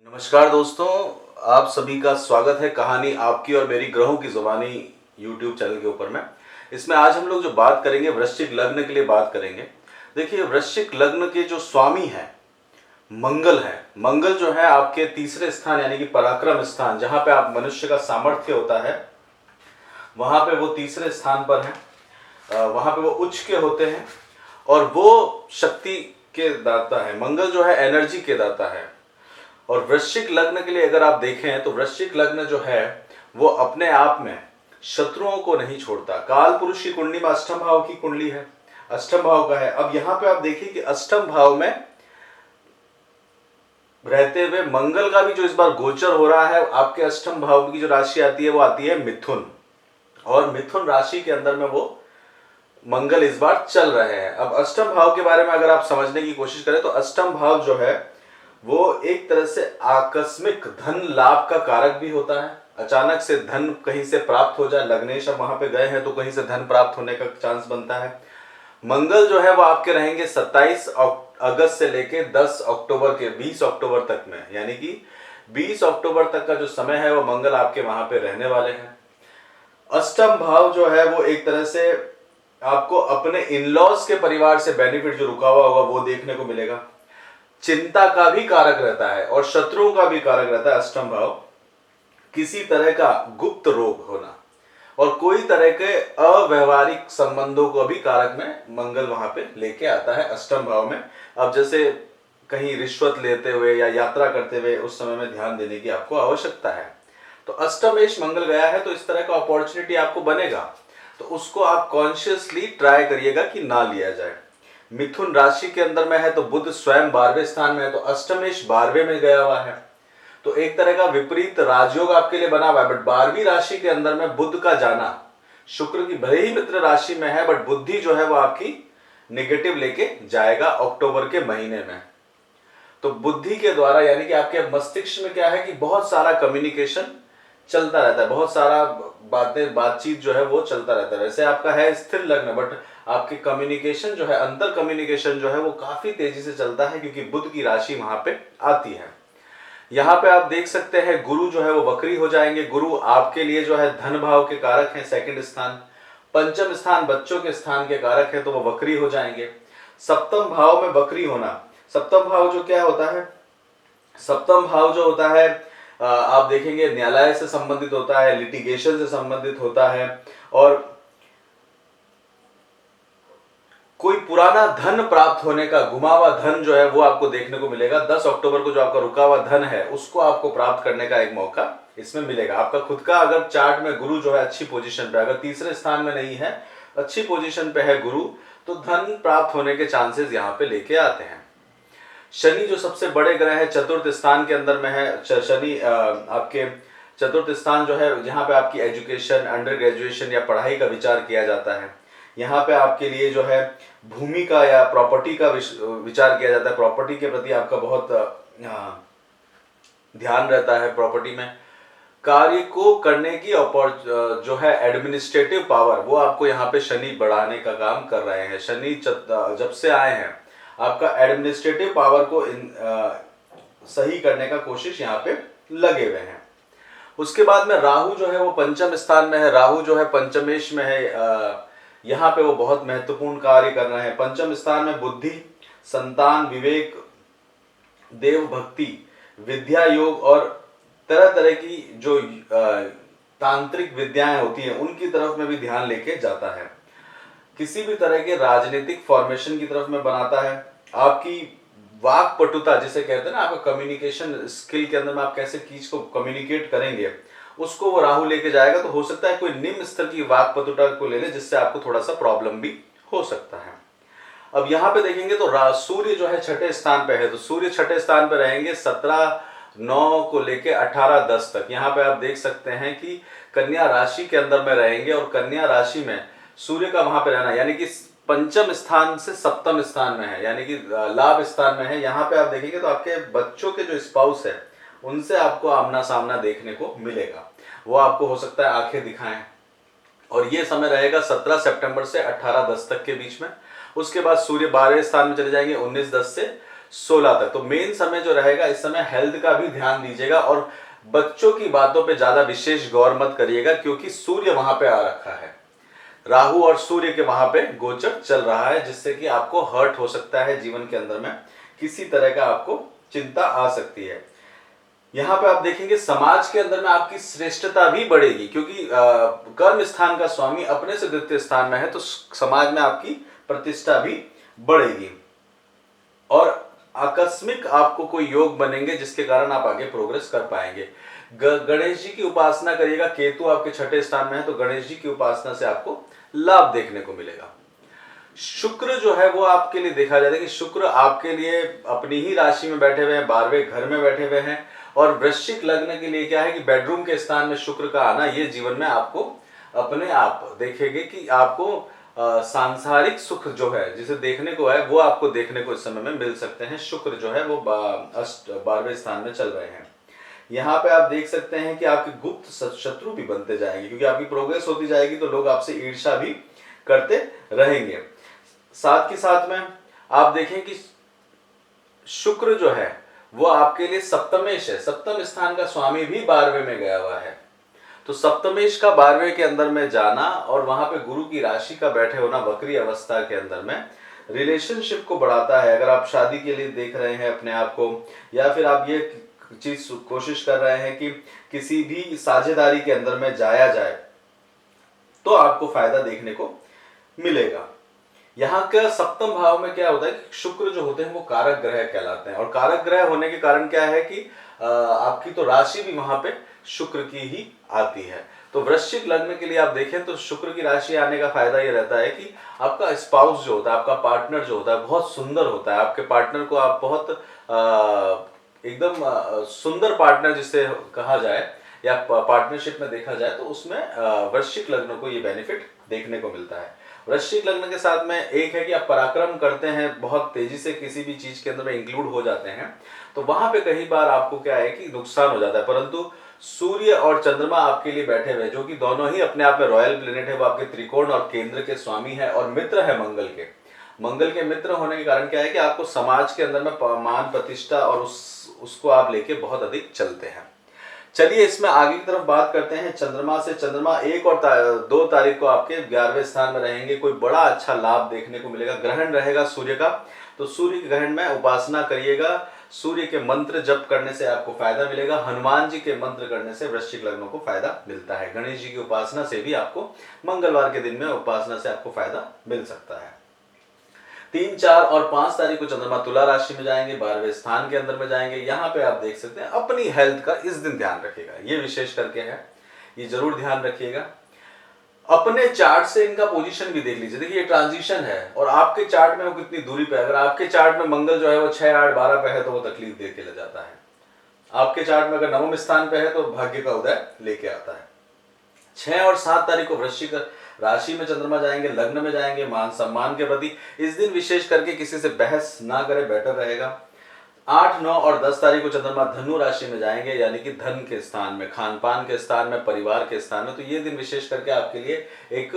नमस्कार दोस्तों, आप सभी का स्वागत है कहानी आपकी और मेरी ग्रहों की जुबानी यूट्यूब चैनल के ऊपर में। इसमें आज हम लोग जो बात करेंगे वृश्चिक लग्न के लिए बात करेंगे। देखिए, वृश्चिक लग्न के जो स्वामी हैं मंगल है। मंगल जो है आपके तीसरे स्थान यानी कि पराक्रम स्थान, जहां पे आप मनुष्य का सामर्थ्य होता है वहां पे वो तीसरे स्थान पर है। वहां पे वो उच्च के होते हैं और वो शक्ति के दाता है। मंगल जो है एनर्जी के दाता है। और वृश्चिक लग्न के लिए अगर आप देखें तो वृश्चिक लग्न जो है वो अपने आप में शत्रुओं को नहीं छोड़ता। काल पुरुष की कुंडली में अष्टम भाव की कुंडली है, अष्टम भाव का है। अब यहां पे आप देखिए कि अष्टम भाव में रहते हुए मंगल का भी जो इस बार गोचर हो रहा है, आपके अष्टम भाव की जो राशि आती है वो आती है मिथुन, और मिथुन राशि के अंदर में वो मंगल इस बार चल रहे हैं। अब अष्टम भाव के बारे में अगर आप समझने की कोशिश करें तो अष्टम भाव जो है वो एक तरह से आकस्मिक धन लाभ का कारक भी होता है। अचानक से धन कहीं से प्राप्त हो जाए, लग्नेश अब वहां पे गए हैं तो कहीं से धन प्राप्त होने का चांस बनता है। मंगल जो है वो आपके रहेंगे 27 अगस्त से लेके 10 अक्टूबर के 20 अक्टूबर तक में, यानी कि 20 अक्टूबर तक का जो समय है वो मंगल आपके वहां पे रहने वाले हैं। अष्टम भाव जो है वो एक तरह से आपको अपने इन-लॉज के परिवार से बेनिफिट जो रुका हुआ होगा वो देखने को मिलेगा। चिंता का भी कारक रहता है और शत्रुओं का भी कारक रहता है अष्टम भाव। किसी तरह का गुप्त रोग होना और कोई तरह के अव्यवहारिक संबंधों को भी कारक में मंगल वहां पे लेके आता है अष्टम भाव में। अब जैसे कहीं रिश्वत लेते हुए या यात्रा करते हुए उस समय में ध्यान देने की आपको आवश्यकता है। तो अष्टमेश मंगल गया है तो इस तरह का अपॉर्चुनिटी आपको बनेगा, तो उसको आप कॉन्शियसली ट्राई करिएगा कि ना लिया जाए। मिथुन राशि के अंदर में है तो बुध स्वयं 12वें स्थान में है, तो अष्टमेश 12वें में गया हुआ है, तो एक तरह का विपरीत राजयोग आपके लिए बना हुआ है। बट 12वीं राशि के अंदर में बुध का जाना, शुक्र की भले ही मित्र राशि में है बट बुद्धि जो है वो आपकी नेगेटिव लेके जाएगा अक्टूबर के महीने में। तो बुद्धि के द्वारा यानी कि आपके मस्तिष्क में क्या है कि बहुत सारा कम्युनिकेशन चलता रहता है, बहुत सारा बातचीत जो है वो चलता रहता है। वैसे आपका है स्थिर लग्न बट आपके कम्युनिकेशन जो है, अंतर कम्युनिकेशन जो है वो काफी तेजी से चलता है क्योंकि बुध की राशि वहां पे आती है। यहाँ पे आप देख सकते हैं गुरु जो है वो वक्री हो जाएंगे। गुरु आपके लिए जो है धन भाव के कारक हैं, सेकंड स्थान। पंचम स्थान बच्चों के स्थान के कारक है, तो वो वक्री हो जाएंगे। सप्तम भाव में वक्री होना, सप्तम भाव जो क्या होता है, सप्तम भाव जो होता है आप देखेंगे न्यायालय से संबंधित होता है, लिटिगेशन से संबंधित होता है, और कोई पुराना धन प्राप्त होने का, गुमा हुआ धन जो है वो आपको देखने को मिलेगा। 10 अक्टूबर को जो आपका रुका हुआ धन है उसको आपको प्राप्त करने का एक मौका इसमें मिलेगा। आपका खुद का अगर चार्ट में गुरु जो है अच्छी पोजीशन पे, अगर तीसरे स्थान में नहीं है, अच्छी पोजीशन पे है गुरु, तो धन प्राप्त होने के चांसेस यहाँ पे लेके आते हैं। शनि जो सबसे बड़े ग्रह है चतुर्थ स्थान के अंदर में है। शनि आपके चतुर्थ स्थान जो है जहाँ पे आपकी एजुकेशन, अंडर ग्रेजुएशन या पढ़ाई का विचार किया जाता है। यहाँ पे आपके लिए जो है भूमि का या प्रॉपर्टी का विचार किया जाता है। प्रॉपर्टी के प्रति आपका बहुत ध्यान रहता है। प्रॉपर्टी में कार्य को करने की जो है एडमिनिस्ट्रेटिव पावर, वो आपको यहाँ पे शनि बढ़ाने का काम कर रहे हैं। शनि जब से आए हैं आपका एडमिनिस्ट्रेटिव पावर को सही करने का कोशिश यहाँ पे लगे हुए हैं। उसके बाद में राहु जो है वो पंचम स्थान में है। राहु जो है पंचमेश में है, यहाँ पे वो बहुत महत्वपूर्ण कार्य कर रहे हैं। पंचम स्थान में बुद्धि, संतान, विवेक, देव भक्ति, विद्या योग और तरह तरह की जो तांत्रिक विद्याएं होती हैं उनकी तरफ में भी ध्यान लेके जाता है। किसी भी तरह के राजनीतिक फॉर्मेशन की तरफ में बनाता है। आपकी वाक पटुता जिसे कहते हैं ना, आपका कम्युनिकेशन स्किल के अंदर में आप कैसे चीज को कम्युनिकेट करेंगे उसको वो राहु लेके जाएगा। तो हो सकता है कोई निम्न स्तर की वाक पटुता को ले ले जिससे आपको थोड़ा सा प्रॉब्लम भी हो सकता है। अब यहाँ पे देखेंगे तो सूर्य जो है छठे स्थान पे है, तो सूर्य छठे स्थान पे रहेंगे 17/9 को लेके 18/10 तक। यहाँ पे आप देख सकते हैं कि कन्या राशि के अंदर में रहेंगे और कन्या राशि में सूर्य का वहां पे रहना यानी कि पंचम स्थान से सप्तम स्थान में है, यानी कि लाभ स्थान में है। यहाँ पे आप देखेंगे तो आपके बच्चों के जो स्पाउस है उनसे आपको आमना सामना देखने को मिलेगा। वो आपको हो सकता है आंखें दिखाएं, और ये समय रहेगा 17 सितंबर से 18/10 तक के बीच में। उसके बाद सूर्य 12वें स्थान में चले जाएंगे 19/10 से। 16 तक। तो मेन समय जो रहेगा इस समय हेल्थ का भी ध्यान दीजिएगा और बच्चों की बातों पे ज्यादा विशेष गौर मत करिएगा, क्योंकि सूर्य वहां पे आ रखा है, राहु और सूर्य के वहां पे गोचर चल रहा है, जिससे कि आपको हर्ट हो सकता है जीवन के अंदर में, किसी तरह का आपको चिंता आ सकती है। यहां पे आप देखेंगे समाज के अंदर में आपकी श्रेष्ठता भी बढ़ेगी, क्योंकि कर्म स्थान का स्वामी अपने से द्वितीय स्थान में है, तो समाज में आपकी प्रतिष्ठा भी बढ़ेगी और आकस्मिक आपको कोई योग बनेंगे जिसके कारण आप आगे प्रोग्रेस कर पाएंगे। गणेश जी की उपासना करिएगा, केतु आपके छठे स्थान में है, तो गणेश जी की उपासना से आपको लाभ देखने को मिलेगा। शुक्र जो है वो आपके लिए देखा जाता है कि शुक्र आपके लिए अपनी ही राशि में बैठे हुए हैं, 12वें घर में बैठे हुए हैं, और वृश्चिक लग्न के लिए क्या है कि बेडरूम के स्थान में शुक्र का आना ये जीवन में आपको अपने आप देखेंगे कि आपको सांसारिक सुख जो है जिसे देखने को है वो आपको देखने को इस समय में मिल सकते हैं। शुक्र जो है वो 12वें स्थान में चल रहे हैं। यहाँ पे आप देख सकते हैं कि आपके गुप्त शत्रु भी बनते जाएंगे, क्योंकि आपकी प्रोग्रेस होती जाएगी तो लोग आपसे ईर्ष्या भी करते रहेंगे। साथ के साथ में आप देखें कि शुक्र जो है वो आपके लिए सप्तमेश है, सप्तम स्थान का स्वामी भी 12वें में गया हुआ है, तो सप्तमेश का 12वें के अंदर में जाना और वहां पे गुरु की राशि का बैठे होना वक्री अवस्था के अंदर में रिलेशनशिप को बढ़ाता है। अगर आप शादी के लिए देख रहे हैं अपने आप को, या फिर आप ये चीज कोशिश कर रहे हैं कि किसी भी साझेदारी के अंदर में जाया जाए, तो आपको फायदा देखने को मिलेगा। यहाँ का सप्तम भाव में क्या होता है कि शुक्र जो होते हैं वो कारक ग्रह कहलाते हैं, और कारक ग्रह होने के कारण क्या है कि आपकी तो राशि भी वहां पे शुक्र की ही आती है। तो वृश्चिक लग्न के लिए आप देखें तो शुक्र की राशि आने का फायदा ये रहता है कि आपका स्पाउस जो होता है, आपका पार्टनर जो होता है बहुत सुंदर होता है। आपके पार्टनर को आप बहुत एकदम सुंदर पार्टनर जिसे कहा जाए या पार्टनरशिप में देखा जाए, तो उसमें वृश्चिक लग्न को ये बेनिफिट देखने को मिलता है। वृश्चिक लग्न के साथ में एक है कि आप पराक्रम करते हैं, बहुत तेजी से किसी भी चीज के अंदर में इंक्लूड हो जाते हैं, तो वहां पे कई बार आपको क्या है कि नुकसान हो जाता है। परंतु सूर्य और चंद्रमा आपके लिए बैठे हुए, जो कि दोनों ही अपने आप में रॉयल प्लेनेट है, वो आपके त्रिकोण और केंद्र के स्वामी है और मित्र है मंगल के मित्र होने के कारण क्या है कि आपको समाज के अंदर में मान प्रतिष्ठा और उसको आप लेके बहुत अधिक चलते हैं। चलिए इसमें आगे की तरफ बात करते हैं चंद्रमा से। चंद्रमा 1 और 2 तारीख को आपके 11वें स्थान में रहेंगे। कोई बड़ा अच्छा लाभ देखने को मिलेगा। ग्रहण रहेगा सूर्य का, तो सूर्य के ग्रहण में उपासना करिएगा। सूर्य के मंत्र जप करने से आपको फायदा मिलेगा। हनुमान जी के मंत्र करने से वृश्चिक लग्नों को फायदा मिलता है। गणेश जी की उपासना से भी आपको मंगलवार के दिन में उपासना से आपको फायदा मिल सकता है। 3, 4 और 5 तारीख को चंद्रमा तुला राशि में जाएंगे, 12वें स्थान के अंदर में जाएंगे। यहाँ पे आप देख सकते हैं अपनी हेल्थ का इस दिन ध्यान रखिएगा, ये विशेष करके है, ये जरूर ध्यान रखिएगा। अपने चार्ट से इनका पोजीशन भी देख लीजिए। देखिए ये ट्रांजिशन है और आपके चार्ट में वो कितनी दूरी पे है। अगर आपके चार्ट में मंगल जो है वो 6, 8, 12 पे है तो वो तकलीफ दे के ले जाता है। आपके चार्ट में अगर 9वें स्थान पे है तो भाग्य का उदय लेके आता है। 6 और 7 तारीख को वृश्चिक राशि में चंद्रमा जाएंगे, लग्न में जाएंगे। मान सम्मान के प्रति इस दिन विशेष करके किसी से बहस ना करे, बेटर रहेगा। 8, 9 और 10 तारीख को चंद्रमा धनु राशि में जाएंगे, यानी कि धन के स्थान में, खान पान के स्थान में, परिवार के स्थान में। तो ये दिन विशेष करके आपके लिए एक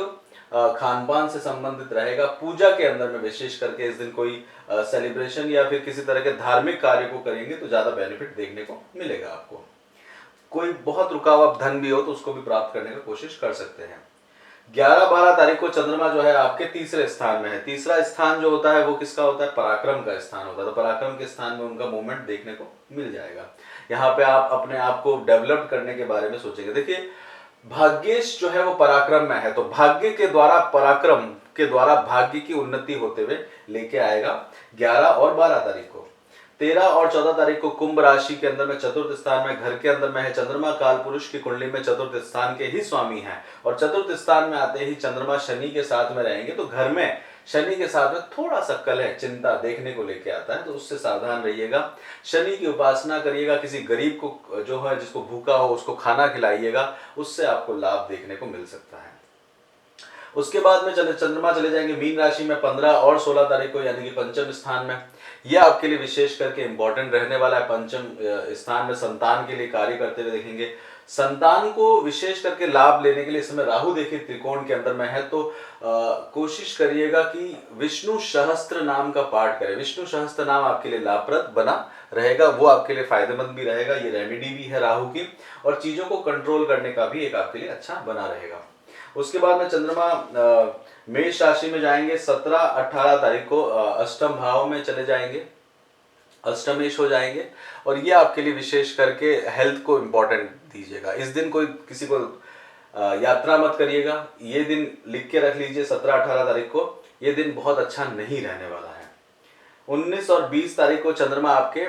खान पान से संबंधित रहेगा। पूजा के अंदर में विशेष करके इस दिन कोई सेलिब्रेशन या फिर किसी तरह के धार्मिक कार्य को करेंगे तो ज्यादा बेनिफिट देखने को मिलेगा आपको। कोई बहुत रुका हुआ धन भी हो तो उसको भी प्राप्त करने की कोशिश कर सकते हैं। 11, 12 तारीख को चंद्रमा जो है आपके तीसरे स्थान में है। तीसरा स्थान जो होता है वो किसका होता है? पराक्रम का स्थान होता है। तो पराक्रम के स्थान में उनका मूवमेंट देखने को मिल जाएगा। यहाँ पे आप अपने आप को डेवलप करने के बारे में सोचेंगे। देखिए भाग्येश जो है वो पराक्रम में है, तो भाग्य के द्वारा, पराक्रम के द्वारा भाग्य की उन्नति होते हुए लेके आएगा। 11 और 12 तारीख को। 13 और 14 तारीख को कुंभ राशि के अंदर में चतुर्थ स्थान में, घर के अंदर में है। चंद्रमा काल पुरुष की कुंडली में चतुर्थ स्थान के ही स्वामी हैं, और चतुर्थ स्थान में आते ही चंद्रमा शनि के साथ में रहेंगे। तो घर में शनि के साथ में थोड़ा सा कलह, चिंता देखने को लेके आता है, तो उससे सावधान रहिएगा। शनि की उपासना करिएगा। किसी गरीब को जो है, जिसको भूखा हो, उसको खाना खिलाइएगा, उससे आपको लाभ देखने को मिल सकता है। उसके बाद में चंद्रमा चले जाएंगे मीन राशि में 15 और 16 तारीख को, यानी कि पंचम स्थान में। यह आपके लिए विशेष करके इंपॉर्टेंट रहने वाला है। पंचम स्थान में संतान के लिए कार्य करते हुए देखेंगे। संतान को विशेष करके लाभ लेने के लिए इस समय राहु देखिए त्रिकोण के अंदर में है, तो कोशिश करिएगा कि विष्णु सहस्त्र नाम का पाठ करें। विष्णु सहस्त्र नाम आपके लिए लाभप्रद बना रहेगा, वो आपके लिए फायदेमंद भी रहेगा। ये रेमेडी भी है राहु की, और चीजों को कंट्रोल करने का भी एक आपके लिए अच्छा बना रहेगा। उसके बाद में चंद्रमा मेष राशि में जाएंगे, 17-18 तारीख को अष्टम भाव में चले जाएंगे, अष्टमेश हो जाएंगे। और ये आपके लिए विशेष करके हेल्थ को इम्पोर्टेंट दीजिएगा। इस दिन कोई किसी को यात्रा मत करिएगा। ये दिन लिख के रख लीजिए, 17-18 तारीख को ये दिन बहुत अच्छा नहीं रहने वाला है। 19 और 20 तारीख को चंद्रमा आपके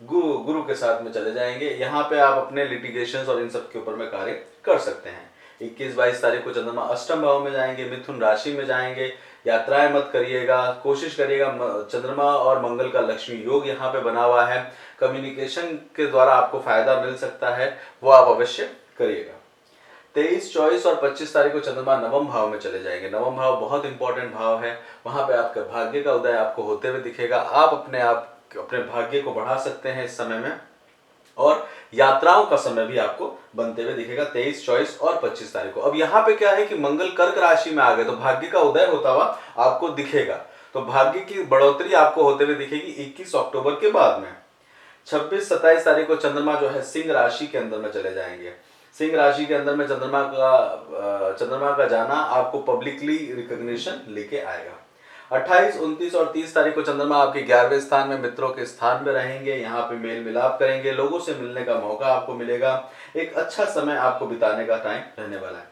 गुरु के साथ में चले जाएंगे। यहाँ पे आप अपने लिटिगेशन और इन सब के ऊपर में कार्य कर सकते हैं। 21-22 तारीख को चंद्रमा अष्टम भाव में जाएंगे, मिथुन राशि में जाएंगे। यात्राएं मत करिएगा, कोशिश करिएगा। चंद्रमा और मंगल का लक्ष्मी योग यहाँ पे बना हुआ है, कम्युनिकेशन के द्वारा आपको फायदा मिल सकता है, वो आप अवश्य करिएगा। 23, 24 और 25 तारीख को चंद्रमा नवम भाव में चले जाएंगे। नवम भाव बहुत इंपॉर्टेंट भाव है, वहां पे आपका भाग्य का उदय आपको होते हुए दिखेगा। आप अपने भाग्य को बढ़ा सकते हैं इस समय में, और यात्राओं का समय भी आपको बनते हुए दिखेगा 23, 24 और 25 तारीख को। अब यहाँ पे क्या है कि मंगल कर्क राशि में आ गए, तो भाग्य का उदय होता हुआ आपको दिखेगा। तो भाग्य की बढ़ोतरी आपको होते हुए दिखेगी 21 अक्टूबर के बाद में। 26, 27 तारीख को चंद्रमा जो है सिंह राशि के अंदर में चले जाएंगे। सिंह राशि के अंदर में चंद्रमा का जाना आपको पब्लिकली रिकॉग्निशन लेके आएगा। 28, 29 और 30 तारीख को चंद्रमा आपके 11वें स्थान में मित्रों के स्थान में रहेंगे। यहाँ पे मेल मिलाप करेंगे, लोगों से मिलने का मौका आपको मिलेगा, एक अच्छा समय आपको बिताने का टाइम रहने वाला है।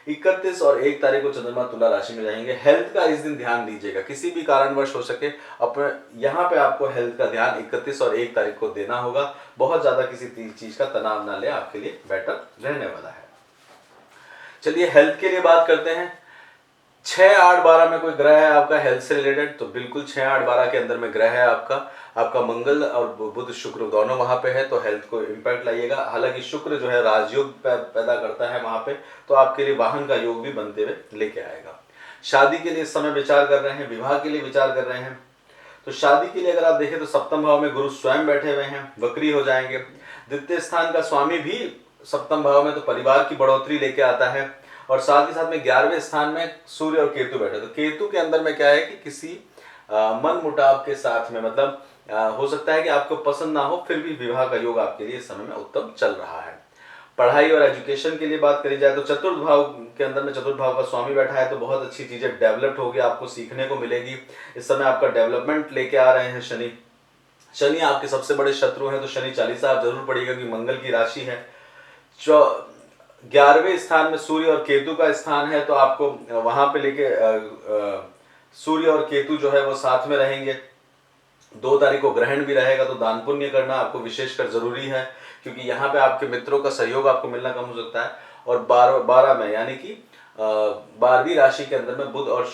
31 और 1 तारीख को चंद्रमा तुला राशि में जाएंगे। हेल्थ का इस दिन ध्यान दीजिएगा, किसी भी कारणवश हो सके अपने यहाँ पे आपको हेल्थ का ध्यान 31 और 1 तारीख को देना होगा। बहुत ज्यादा किसी चीज का तनाव ना ले, आपके लिए बेटर रहने वाला है। चलिए हेल्थ के लिए बात करते हैं। 6, 8, 12 में कोई ग्रह है आपका हेल्थ से रिलेटेड, तो बिल्कुल 6, 8, 12 के अंदर में ग्रह है आपका मंगल और बुध शुक्र दोनों वहां पे है, तो हेल्थ को इम्पैक्ट लाइएगा। हालांकि शुक्र जो है राजयोग पैदा करता है वहां पे, तो आपके लिए वाहन का योग भी बनते हुए लेके आएगा। शादी के लिए इस समय विचार कर रहे हैं, विवाह के लिए विचार कर रहे हैं, तो शादी के लिए अगर आप देखें तो सप्तम भाव में गुरु स्वयं बैठे हुए हैं, वक्री हो जाएंगे। द्वितीय स्थान का स्वामी भी सप्तम भाव में, तो परिवार की बढ़ोतरी लेके आता है। और साथ ही साथ में 11वें स्थान में सूर्य और केतु बैठे, तो केतु के अंदर में क्या है कि किसी मन मुटाव के साथ में, मतलब हो सकता है कि आपको पसंद ना हो, फिर भी विवाह का योग आपके लिए इस समय में उत्तम चल रहा है। पढ़ाई और एजुकेशन के लिए बात करी जाए तो चतुर्थ भाव के अंदर में चतुर्थ भाव का स्वामी बैठा है, तो बहुत अच्छी चीजें डेवलप्ड होगी, आपको सीखने को मिलेगी। इस समय आपका डेवलपमेंट लेके आ रहे हैं शनि आपके सबसे बड़े शत्रु हैं, तो शनि चालीसा आप जरूर पढ़िएगा कि मंगल की राशि है। 11वें स्थान में सूर्य और केतु का स्थान है, तो आपको वहां पे लेके सूर्य और केतु जो है वो साथ में रहेंगे। 2 तारीख को ग्रहण भी रहेगा, तो दान पुण्य करना आपको विशेषकर जरूरी है, क्योंकि यहाँ पे आपके मित्रों का सहयोग आपको मिलना कम हो सकता है। और 12 में यानी कि 12वीं राशि के अंदर में बुध और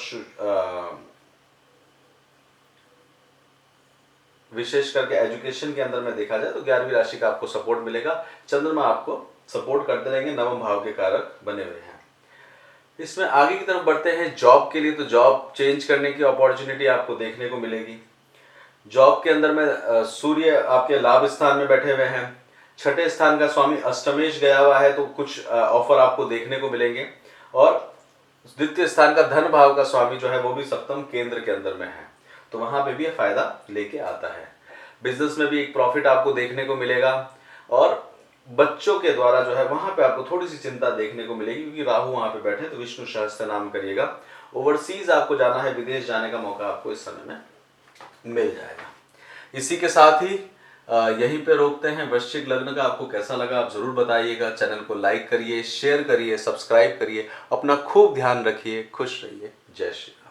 विशेष करके एजुकेशन के अंदर में देखा जाए तो 11वीं राशि का आपको सपोर्ट मिलेगा। चंद्रमा आपको सपोर्ट करते रहेंगे, नवम भाव के कारक बने हुए हैं। इसमें आगे की तरफ बढ़ते हैं जॉब के लिए, तो जॉब चेंज करने की अपॉर्चुनिटी आपको देखने को मिलेगी। जॉब के अंदर में सूर्य आपके लाभ स्थान में बैठे हुए हैं, 6ठे स्थान का स्वामी अष्टमेश गया हुआ है, तो कुछ ऑफर आपको देखने को मिलेंगे। और द्वितीय स्थान का धन भाव का स्वामी जो है वो भी सप्तम केंद्र के अंदर में है, तो वहां पे भी फायदा लेके आता है। बिजनेस में भी एक प्रॉफिट आपको देखने को मिलेगा। और बच्चों के द्वारा जो है वहां पे आपको थोड़ी सी चिंता देखने को मिलेगी, क्योंकि राहु वहां पे बैठे, तो विष्णु सहस्त्र नाम करिएगा। ओवरसीज आपको जाना है, विदेश जाने का मौका आपको इस समय में मिल जाएगा। इसी के साथ ही यहीं पे रोकते हैं। वृश्चिक लग्न का आपको कैसा लगा आप जरूर बताइएगा। चैनल को लाइक करिए, शेयर करिए, सब्सक्राइब करिए। अपना खूब ध्यान रखिए, खुश रहिए। जय श्री राम।